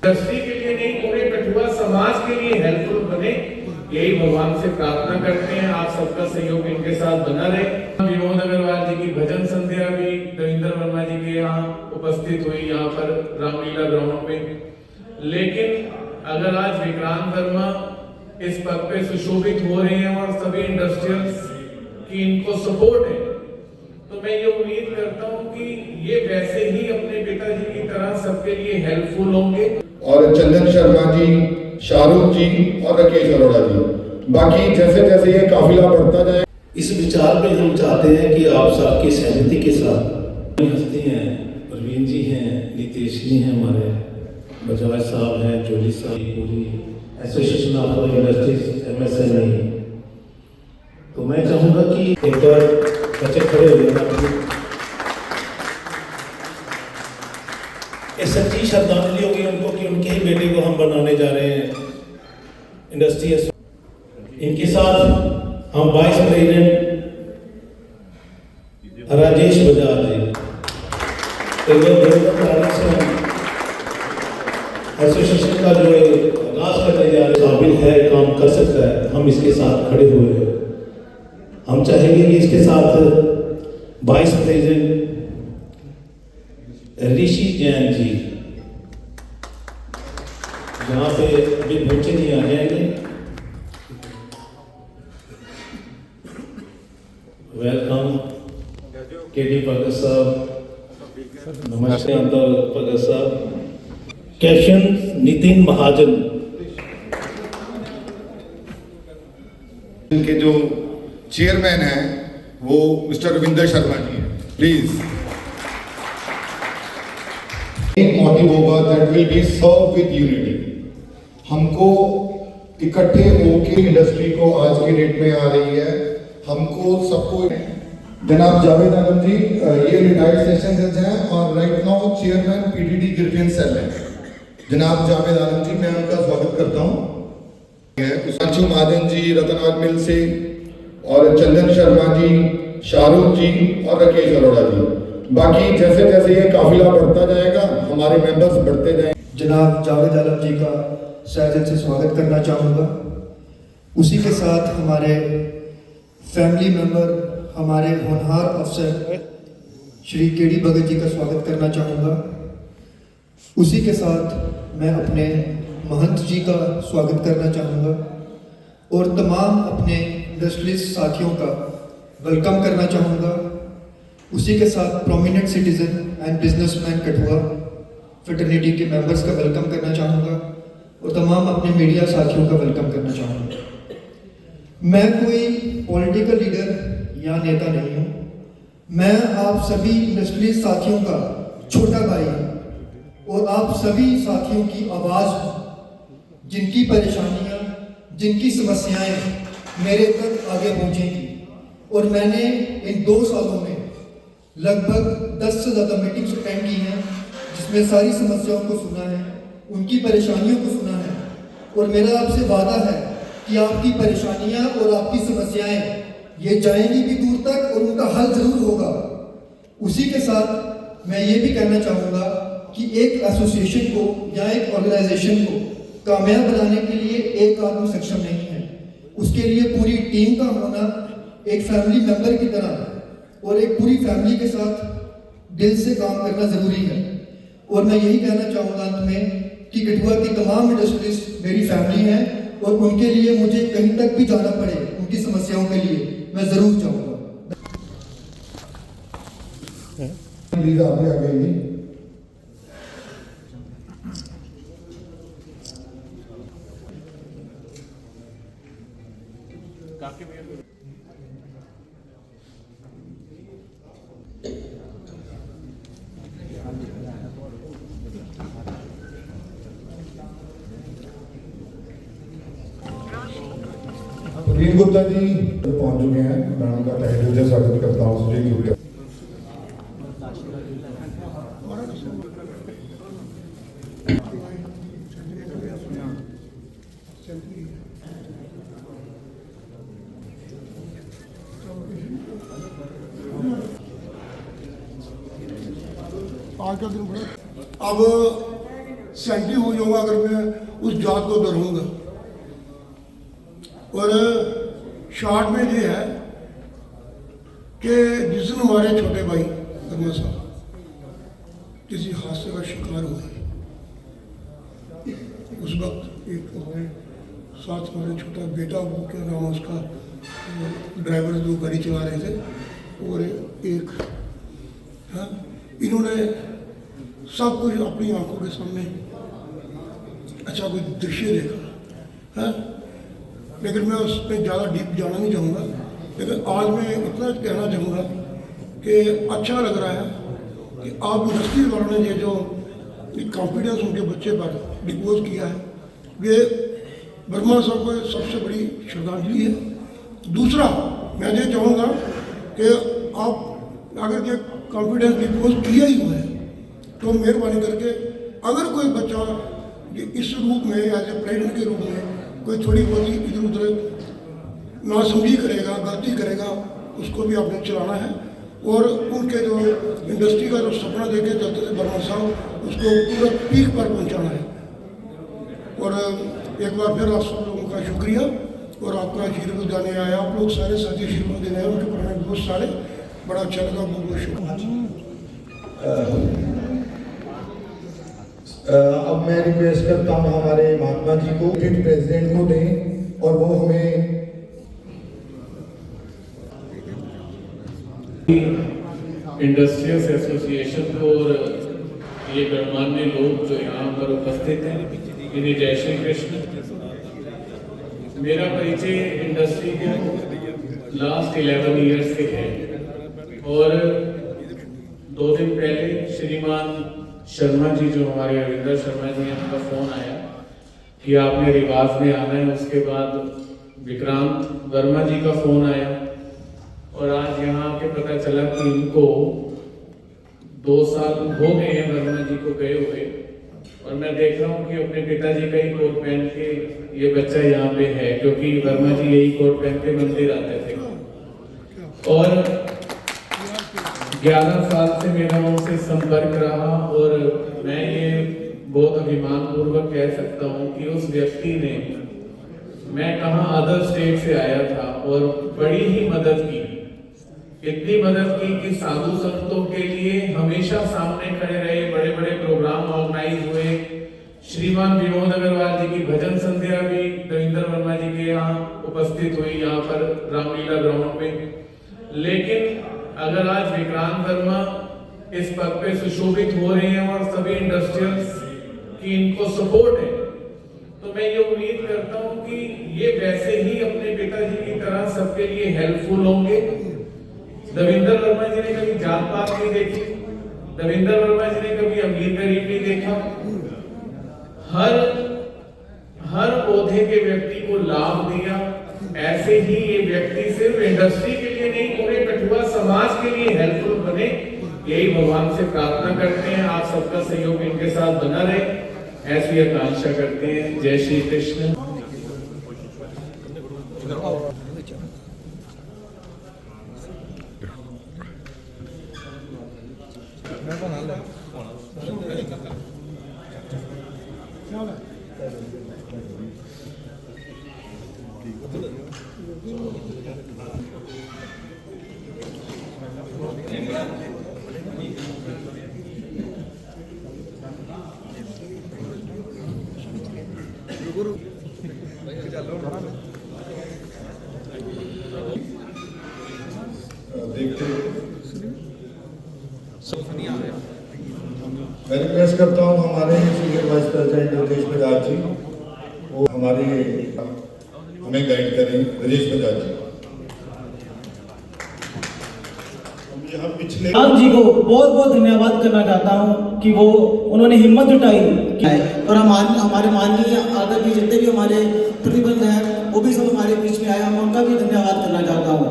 Industry के लिए नहीं, पूरे कठुआ समाज के लिए हेल्पफुल बने, यही भगवान से प्रार्थना करते हैं। आप सबका सहयोग इनके साथ बना रहे। विनोद अग्रवाल जी की भजन संध्या भी रविंद्र वर्मा जी के यहाँ उपस्थित हुई, यहाँ पर रामलीला ग्राउंड में। लेकिन अगर आज विक्रांत वर्मा इस पद पे सुशोभित हो रहे हैं और सभी इंडस्ट्रियल्स की इनको सपोर्ट है, तो मैं ये उम्मीद करता हूँ कि ये वैसे ही अपने पिताजी की तरह सबके लिए हेल्पफुल होंगे। और चंदन शर्मा जी, शाहरुख जी और राकेश अरोड़ा जी, बाकी जैसे जैसे ये काफिला बढ़ता जाए, इस विचार में हम चाहते हैं कि आप सबकी सहमति के साथ हस्ती हैं, प्रवीण जी हैं, नीतीश जी हैं, हमारे बजाज साहब हैं, जोली साहब, पूरी एसोसिएशन ऑफ इंडस्ट्रीज MSME। तो मैं चाहूँगा कि एक बार बच्चे खड़े हो जाए, सच्ची श्रद्धांजलि होगी उनको कि उनके ही बेटे को हम बनाने जा रहे हैं इंडस्ट्री। इनके साथ हम वाइस प्रेसिडेंट राजेश बजाज जी, एसोसिएशन का जो आगाज करने जा रहे काबिल है, काम कर सकता है, हम इसके साथ खड़े हुए हैं। हम चाहेंगे कि इसके साथ वाइस प्रेसिडेंट ऋषि जैन जी यहाँ पे अभी पहुंचे नहीं, आ जाएंगे। वेलकम KD भगत साहब, नमस्ते भगत साहब। कैप्शन नितिन महाजन। इनके जो चेयरमैन हैं वो मिस्टर रविंद्र शर्मा जी हैं। प्लीज एक मोटिव होगा that will be serve with unity. हमको इकट्ठे होकर इंडस्ट्री को आज की डेट में आ रही है, हमको सबको। जनाब जावेद आलम जी ये रिटायर्ड सेशन जज हैं और right now chairman PDD grievance cell हैं। जनाब जावेद आलम जी, मैं उनका स्वागत करता हूँ। सुधांशु महाजन जी रतनवाद मिल से, और चंदन शर्मा जी, शाहरुख जी और राकेश अरोड़ा जी, बाकी जैसे जैसे ये काफिला बढ़ता जाएगा हमारे मेंबर्स बढ़ते जाएंगे। जनाब जावेद आलम जी का सहजन से स्वागत करना चाहूँगा। उसी के साथ हमारे फैमिली मेंबर, हमारे होनहार अफसर श्री KD भगत जी का स्वागत करना चाहूँगा। उसी के साथ मैं अपने महंत जी का स्वागत करना चाहूँगा और तमाम अपने इंडस्ट्रीज साथियों का वेलकम करना चाहूँगा। उसी के साथ prominent citizen and businessman Kathua fraternity के मेंबर्स का वेलकम करना चाहूँगा और तमाम अपने मीडिया साथियों का वेलकम करना चाहूँगा। मैं कोई पॉलिटिकल लीडर या नेता नहीं हूँ, मैं आप सभी इंडस्ट्रीज साथियों का छोटा भाई हूँ और आप सभी साथियों की आवाज़ हूँ, जिनकी परेशानियाँ, जिनकी समस्याएं मेरे तक आगे पहुँचेंगी। और मैंने इन 2 सालों में लगभग 10 से ज़्यादा मीटिंग्स अटेंड की हैं, जिसमें सारी समस्याओं को सुना है, उनकी परेशानियों को सुना है। और मेरा आपसे वादा है कि आपकी परेशानियां और आपकी समस्याएं ये जाएंगी भी दूर तक और उनका हल जरूर होगा। उसी के साथ मैं ये भी कहना चाहूँगा कि एक एसोसिएशन को या एक ऑर्गेनाइजेशन को कामयाब बनाने के लिए एक आदमी सक्षम नहीं है, उसके लिए पूरी टीम का होना, एक फैमिली मेंबर की तरह और एक पूरी फैमिली के साथ दिल से काम करना जरूरी है। और मैं यही कहना चाहूँगा अंत में कि कठुआ की तमाम इंडस्ट्रीज मेरी फैमिली हैं और उनके लिए मुझे कहीं तक भी जाना पड़े उनकी समस्याओं के लिए मैं जरूर जाऊँगा। प्लीज आगे आ गई। प्रवीण गुप्ता जी पहुंच चुके हैं, मैं उनका तहे दिल से स्वागत करता हूँ। सुजीत गुप्ता आज का दिन बड़ा अब 70 हो जाऊंगा अगर मैं उस जात को दरूंगा। और शॉर्ट में ये है कि जिस दिन हमारे छोटे भाई वर्मा साहब किसी हादसे का शिकार हुए, उस वक्त एक हमारे साथ हमारे छोटा बेटा, वो क्या नाम है उसका, ड्राइवर जो गाड़ी चला रहे थे, और एक हाँ, इन्होंने सब कुछ अपनी आंखों के सामने अच्छा कोई दृश्य देखा है। लेकिन मैं उसमें ज़्यादा डीप जाना नहीं चाहूँगा, लेकिन आज मैं इतना कहना चाहूँगा कि अच्छा लग रहा है कि आप इंडस्ट्री वालों ने ये जो कॉन्फिडेंस उनके बच्चे पर डिपोज किया है, ये वर्मा साहब को सबसे बड़ी श्रद्धांजलि है। दूसरा मैं ये चाहूँगा कि आप अगर ये कॉन्फिडेंस डिपोज किया ही हुआ है तो मेहरबानी करके अगर कोई बच्चा इस रूप में एज ए प्रेजेंट के रूप में कोई थोड़ी बहुत इधर उधर नासमझी करेगा, गलती करेगा, उसको भी आपने चलाना है। और उनके जो इंडस्ट्री का जो सपना देखे चलते थे वर्मा साहब, उसको पूरा पीक पर पहुंचाना है। और एक बार फिर आप सब लोगों का शुक्रिया और आपका आशीर्वाद देने आया, आप लोग सारे साथी आशीर्वाद देने आए, उनके पुराने दोस्त सारे, बड़ा अच्छा लगा, बहुत बहुत शुक्रिया। अब मैं रिक्वेस्ट करता हूँ हमारे महात्मा जी को प्रेसिडेंट को दें और वो हमें इंडस्ट्रियल्स एसोसिएशन को और ये गणमान्य लोग जो यहाँ पर उपस्थित हैं, इन्हें जय श्री कृष्ण। मेरा परिचय इंडस्ट्री को लास्ट 11 ईयर्स से है और 2 दिन पहले श्रीमान शर्मा जी, जो हमारे रविंदर शर्मा जी हैं, उनका फ़ोन आया कि आपने रिवाज में आना है। उसके बाद विक्रांत वर्मा जी का फ़ोन आया और आज यहाँ आके पता चला कि इनको 2 साल हो गए हैं वर्मा जी को गए हुए। और मैं देख रहा हूँ कि अपने पिताजी का ही कोट पहन के ये बच्चा यहाँ पे है, क्योंकि वर्मा जी यही कोट पहन के मंदिर आते थे। और 11 साल से मेरा उनसे संपर्क रहा और मैं ये बहुत अभिमान पूर्वक कह सकता हूँ कि उस व्यक्ति ने, मैं कहाँ अदर स्टेट से आया था और बड़ी ही मदद की, इतनी मदद की कि साधु संतों के लिए हमेशा सामने खड़े रहे। बड़े बड़े प्रोग्राम ऑर्गेनाइज हुए। श्रीमान विनोद अग्रवाल जी की भजन संध्या भी रविंदर वर्मा जी के यहाँ उपस्थित हुई, यहाँ पर रामलीला ग्राउंड में। लेकिन अगर आज विक्रांत वर्मा इस पद पे सुशोभित हो रहे हैं और सभी इंडस्ट्रियल्स की इनको सपोर्ट है, तो मैं ये उम्मीद करता हूं कि ये वैसे ही अपने पिताजी की तरह सबके लिए हेल्पफुल होंगे। रविंदर वर्मा जी ने कभी जात पात नहीं देखी, रविंदर वर्मा जी ने कभी अमीर गरीब नहीं देखा। हर ओहदे के व्यक्ति को लाभ दिया। ऐसे ही ये व्यक्ति सिर्फ इंडस्ट्री के लिए नहीं, पूरे कठुआ समाज के लिए हेल्पफुल बने, यही भगवान से प्रार्थना करते हैं। आप सबका सहयोग इनके साथ बना रहे, ऐसी आकांक्षा करते हैं। जय श्री कृष्ण। मैं रिक्वेस्ट करता हूँ हमारे senior vice president Rajesh Bajaj ji, वो हमें गाइड करें। राजेश बजाज जी, यहाँ पिछले आप जी को बहुत बहुत धन्यवाद करना चाहता हूँ कि वो उन्होंने हिम्मत जुटाई और हमारे माननीय आदरणीय जितने भी हमारे प्रतिबंध हैं वो भी सब हमारे बीच में आए, हम उनका भी धन्यवाद करना चाहता हूँ।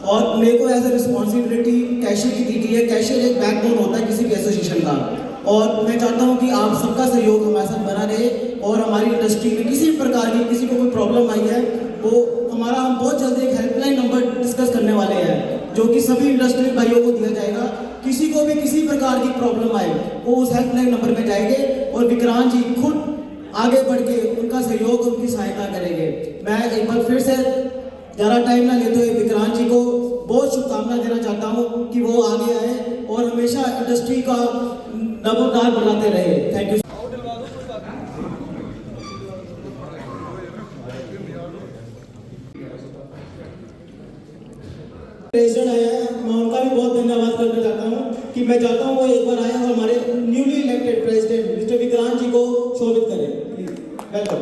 और मेरे को एज ए रिस्पॉन्सिबिलिटी कैशियर की दी गई है। कैशियर एक बैकबोन होता है किसी भी एसोसिएशन का, और मैं चाहता हूँ कि आप सबका सहयोग हमारे साथ बना रहे और हमारी इंडस्ट्री में किसी भी प्रकार की किसी को कोई प्रॉब्लम आई है वो हम बहुत जल्दी एक हेल्पलाइन नंबर डिस्कस करने वाले हैं जो कि सभी इंडस्ट्रियल भाइयों को दिया जाएगा। किसी को भी किसी प्रकार की प्रॉब्लम आए वो उस हेल्पलाइन नंबर पे जाएंगे और विक्रांत जी खुद आगे बढ़ के उनका सहयोग उनकी सहायता करेंगे। मैं एक बार फिर से ज़्यादा टाइम ना लेते हुए विक्रांत जी को बहुत शुभकामनाएं देना चाहता हूँ कि वो आगे आए और हमेशा इंडस्ट्री का नमोदार बनाते रहे। Thank you. प्रेसिडेंट आया है, मैं उनका भी बहुत धन्यवाद करना चाहता हूँ कि मैं चाहता हूँ वो एक बार आए और हमारे newly elected president mister Vikrant ji को शोभित करें। वेलकम।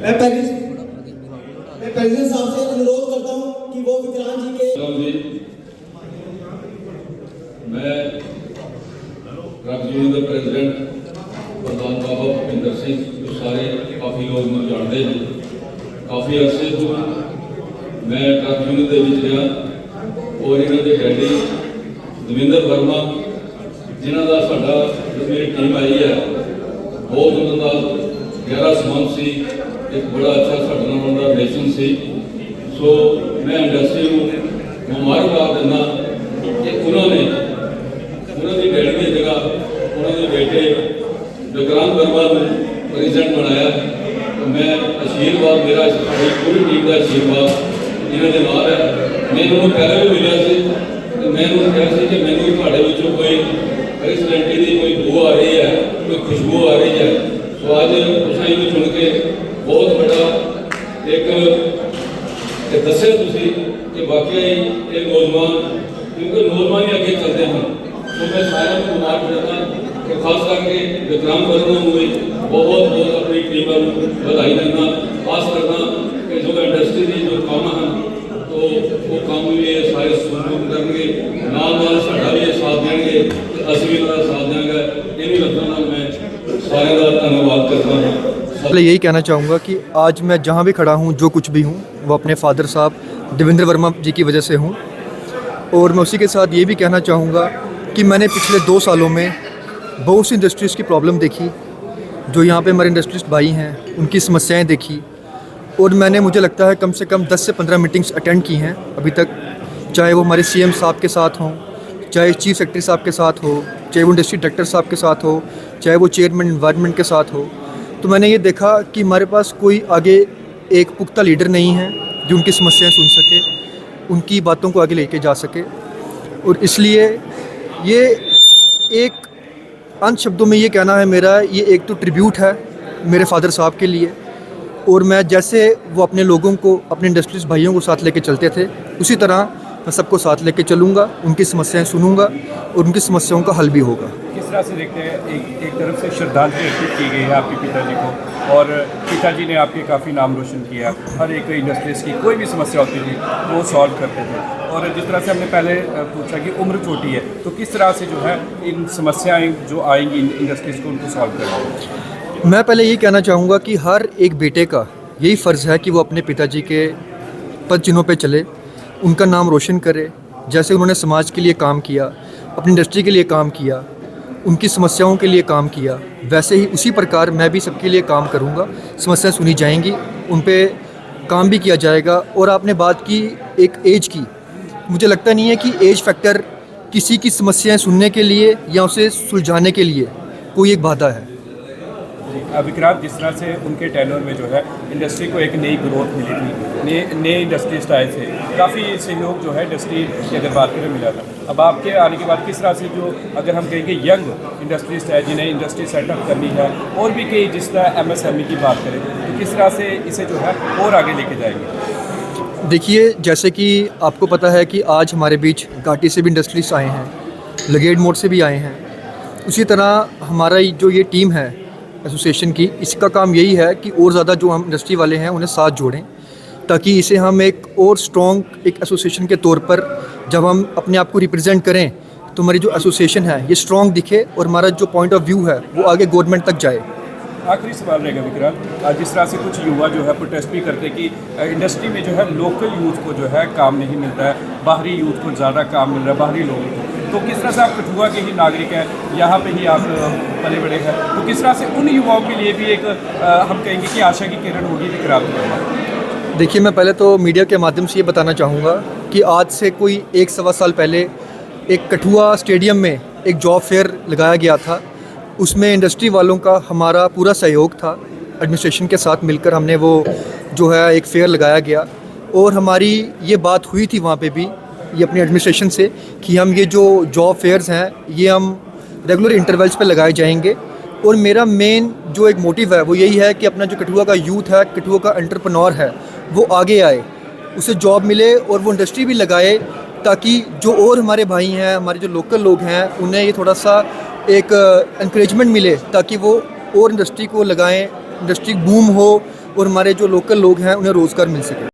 मैं प्रेसिडेंट साहब से अनुरोध करता हूँ कि वो विक्रांत जी के मैं यूनियन का प्रेसिडेंट प्रधान बाबा भुपिंदर सिंह जो सारे काफ़ी लोग मैं जानते हैं। काफ़ी अरसे तो मैं ट्रक यूनियन के विच रहा और इन्हों के डैडी दविंदर वर्मा जिन्हों का साडा जो मेरी टीम आई है बहुत उन्होंने गहरा संबंध सी, एक बड़ा अच्छा साडे नाल उन्होंने रिलेशन सी। सो मैं इंडस्ट्री को मुबारकबाद दिना कि उन्होंने उन्होंने डैडी की जगह उन्होंने बेटे विक्रांत वर्मा को प्रेसिडेंट बनाया। तो मैं आशीर्वाद मेरा पूरी टीम का आशीर्वाद इन्होंने नाल है। मैं इन्होंने पहले भी मिलिया तो मैं उन्होंने कहा कि मैंने तुहाडे विचों कोई प्रेसिडेंटी की कोई बू आ रही है, कोई खुशबू आ रही है। तो अज तुसीं इन्हूं चुन के बहुत बड़ा एक दस्सिया तुसीं कि वाकई ये नौजवान, क्योंकि नौजवान ही अगे चलते हैं। तो मैं सारे को मुबारक देता तो खास करके विक्रांत वर्मा को भी बहुत बहुत अपनी टीम को बधाई देना, आस करना कि जो इंडस्ट्री की जो काम हैं तो वो काम भी ये सारे सुनिश्चित करेंगे, नाल साडा भी साथ देंगे तो असं भी इन्होंने साथ देंगे। इन लफ्जों में मैं सारे का धन्यवाद करता हूँ। पहले यही कहना चाहूँगा कि आज मैं जहाँ भी खड़ा हूँ, जो कुछ भी हूँ, वो अपने फादर साहब देवेंद्र वर्मा जी की वजह से हूँ। और मैं उसी के साथ ये भी कहना चाहूँगा कि मैंने पिछले 2 सालों में बहुत सी इंडस्ट्रीज़ की प्रॉब्लम देखी, जो यहाँ पे हमारे इंडस्ट्रिस्ट भाई हैं उनकी समस्याएं देखी। और मैंने, मुझे लगता है, कम से कम 10 से 15 मीटिंग्स अटेंड की हैं अभी तक, चाहे वो हमारे सीएम साहब के साथ हों, चाहे चीफ सेक्रेटरी साहब के साथ हो, चाहे वो इंडस्ट्री डायरेक्टर साहब के साथ हो, चाहे वो चेयरमैन एनवायरनमेंट के साथ हो। तो मैंने ये देखा कि हमारे पास कोई आगे एक पुख्ता लीडर नहीं है जो उनकी समस्याएं सुन सके, उनकी बातों को आगे लेके जा सके। और इसलिए ये एक अंत शब्दों में ये कहना है मेरा, ये एक तो ट्रिब्यूट है मेरे फादर साहब के लिए। और मैं जैसे वो अपने लोगों को, अपने इंडस्ट्रीज भाइयों को साथ लेके चलते थे, उसी तरह मैं सबको साथ लेके चलूँगा, उनकी समस्याएं सुनूंगा और उनकी समस्याओं का हल भी होगा। किस तरह से देखते हैं, एक तरफ से श्रद्धांजलि अर्पित की गई है आपके पिताजी को, और पिताजी ने आपके काफ़ी नाम रोशन किया। हर एक इंडस्ट्रीज़ की कोई भी समस्या होती थी वो सॉल्व करते थे। और जिस तरह से हमने पहले पूछा कि उम्र छोटी है, तो किस तरह से जो है इन समस्याएं जो आएंगी इंडस्ट्रीज़ को, उनको सॉल्व करेंगे। मैं पहले यही कहना चाहूँगा कि हर एक बेटे का यही फ़र्ज़ है कि वो अपने पिताजी के पद चिन्हों पे चले, उनका नाम रोशन करे। जैसे उन्होंने समाज के लिए काम किया, अपनी इंडस्ट्री के लिए काम किया, उनकी समस्याओं के लिए काम किया, वैसे ही उसी प्रकार मैं भी सबके लिए काम करूँगा। समस्याएं सुनी जाएंगी, उन पे काम भी किया जाएगा। और आपने बात की एक एज की, मुझे लगता नहीं है कि एज फैक्टर किसी की समस्याएं सुनने के लिए या उसे सुलझाने के लिए कोई एक बाधा है। विक्रांत, जिस तरह से उनके टेन्योर में जो है इंडस्ट्री को एक नई ग्रोथ मिली थी, नए इंडस्ट्रिस्ट आए थे, काफ़ी सहयोग जो है इंडस्ट्री की अगर बात करें मिला था। अब आपके आने के बाद किस तरह से जो, अगर हम कहेंगे यंग इंडस्ट्रिस्ट है जिन्हें इंडस्ट्री सेटअप करनी है, और भी कई जिस तरह MSME की बात करें, तो किस तरह से इसे जो है और आगे लेके जाएंगे। देखिए, जैसे कि आपको पता है कि आज हमारे बीच घाटी से भी इंडस्ट्रीज आए हैं, लगेड मोड़ से भी आए हैं। उसी तरह हमारा जो ये टीम है एसोसिएशन की, इसका काम यही है कि और ज़्यादा जो हम इंडस्ट्री वाले हैं उन्हें साथ जोड़ें, ताकि इसे हम एक और स्ट्रॉन्ग एक एसोसिएशन के तौर पर जब हम अपने आप को रिप्रेजेंट करें तो हमारी जो एसोसिएशन है ये स्ट्रॉन्ग दिखे और हमारा जो पॉइंट ऑफ व्यू है वो आगे गवर्नमेंट तक जाए। आखिरी सवाल रहेगा विक्रांत, जिस तरह से कुछ युवा जो है प्रोटेस्ट भी करते हैं कि इंडस्ट्री में जो है लोकल यूथ को जो है काम नहीं मिलता है, बाहरी यूथ को ज़्यादा काम मिल रहा है, बाहरी लोगों को, तो किस तरह से आप कठुआ के ही नागरिक हैं, यहाँ पे ही आप पले बड़े हैं, तो किस तरह से उन युवाओं के लिए भी एक हम कहेंगे कि आशा की किरण होगी विक्रांत वर्मा? देखिए, मैं पहले तो मीडिया के माध्यम से ये बताना चाहूँगा कि आज से कोई 1-1.25 साल पहले एक कठुआ स्टेडियम में एक जॉब फेयर लगाया गया था। उसमें इंडस्ट्री वालों का हमारा पूरा सहयोग था। एडमिनिस्ट्रेशन के साथ मिलकर हमने वो जो है एक फेयर लगाया गया, और हमारी ये बात हुई थी वहाँ पे भी, ये अपनी एडमिनिस्ट्रेशन से, कि हम ये जो जॉब फेयर्स हैं ये हम रेगुलर इंटरवल्स पे लगाए जाएंगे। और मेरा मेन जो एक मोटिव है वो यही है कि अपना जो कठुआ का यूथ है, कठुआ का एंटरप्रेन्योर है, वो आगे आए, उसे जॉब मिले और वो इंडस्ट्री भी लगाए, ताकि जो और हमारे भाई हैं, हमारे जो लोकल लोग हैं, उन्हें ये थोड़ा सा एक एनकरेजमेंट मिले, ताकि वो और इंडस्ट्री को लगाएं, इंडस्ट्री बूम हो और हमारे जो लोकल लोग हैं उन्हें रोज़गार मिल सके।